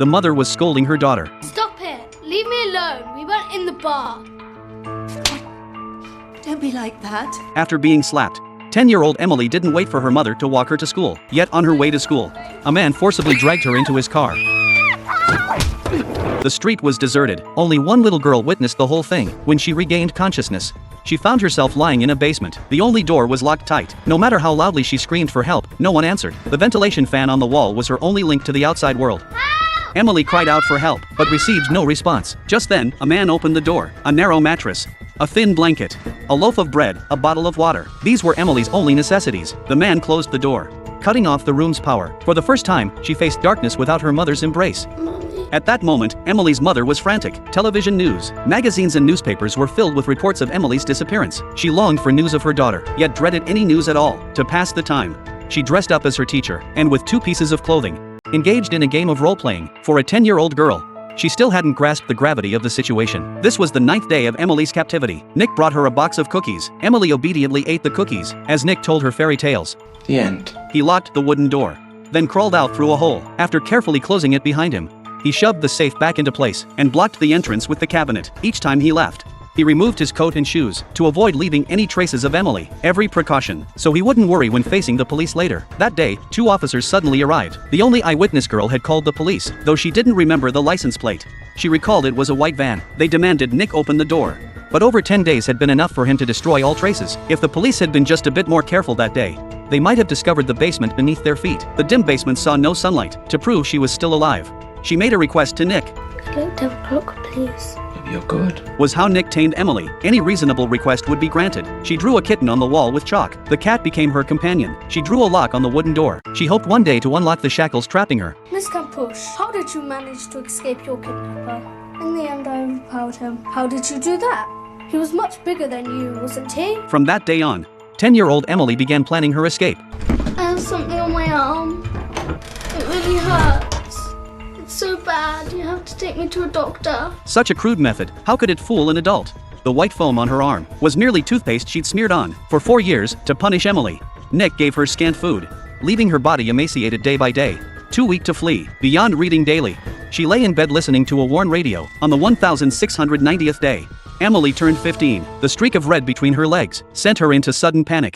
the mother was scolding her daughter. Stop it! Leave me alone! We weren't in the bar! Don't be like that. After being slapped, 10-year-old Emily didn't wait for her mother to walk her to school. Yet on her way to school, a man forcibly dragged her into his car. The street was deserted. Only one little girl witnessed the whole thing. When she regained consciousness, she found herself lying in a basement. The only door was locked tight. No matter how loudly she screamed for help, no one answered. The ventilation fan on the wall was her only link to the outside world. Emily cried out for help, but received no response. Just then, a man opened the door. A narrow mattress, a thin blanket, a loaf of bread, a bottle of water. These were Emily's only necessities. The man closed the door, cutting off the room's power. For the first time, she faced darkness without her mother's embrace. At that moment, Emily's mother was frantic. Television news, magazines and newspapers were filled with reports of Emily's disappearance. She longed for news of her daughter, yet dreaded any news at all. To pass the time, she dressed up as her teacher, and with 2 pieces of clothing, engaged in a game of role-playing. For a 10-year-old girl, she still hadn't grasped the gravity of the situation. This was the 9th day of Emily's captivity. Nick brought her a box of cookies. Emily obediently ate the cookies, as Nick told her fairy tales. The end. He locked the wooden door, then crawled out through a hole. After carefully closing it behind him, he shoved the safe back into place and blocked the entrance with the cabinet. Each time he left, he removed his coat and shoes to avoid leaving any traces of Emily. Every precaution, so he wouldn't worry when facing the police later. That day, 2 officers suddenly arrived. The only eyewitness girl had called the police, though she didn't remember the license plate. She recalled it was a white van. They demanded Nick open the door. But over 10 days had been enough for him to destroy all traces. If the police had been just a bit more careful that day, they might have discovered the basement beneath their feet. The dim basement saw no sunlight. To prove she was still alive, she made a request to Nick. I don't have a clock, please. Maybe you're good. Was how Nick tamed Emily. Any reasonable request would be granted. She drew a kitten on the wall with chalk. The cat became her companion. She drew a lock on the wooden door. She hoped one day to unlock the shackles trapping her. Miss Campush, how did you manage to escape your kidnapper? In the end, I overpowered him. How did you do that? He was much bigger than you, wasn't he? From that day on, 10-year-old Emily began planning her escape. I have something on my arm. It really hurts. It's so bad. You have to take me to a doctor. Such a crude method, how could it fool an adult? The white foam on her arm was merely toothpaste she'd smeared on. For 4 years, to punish Emily, Nick gave her scant food, leaving her body emaciated day by day, too weak to flee. Beyond reading daily, she lay in bed listening to a worn radio. On the 1690th day, Emily turned 15. The streak of red between her legs sent her into sudden panic.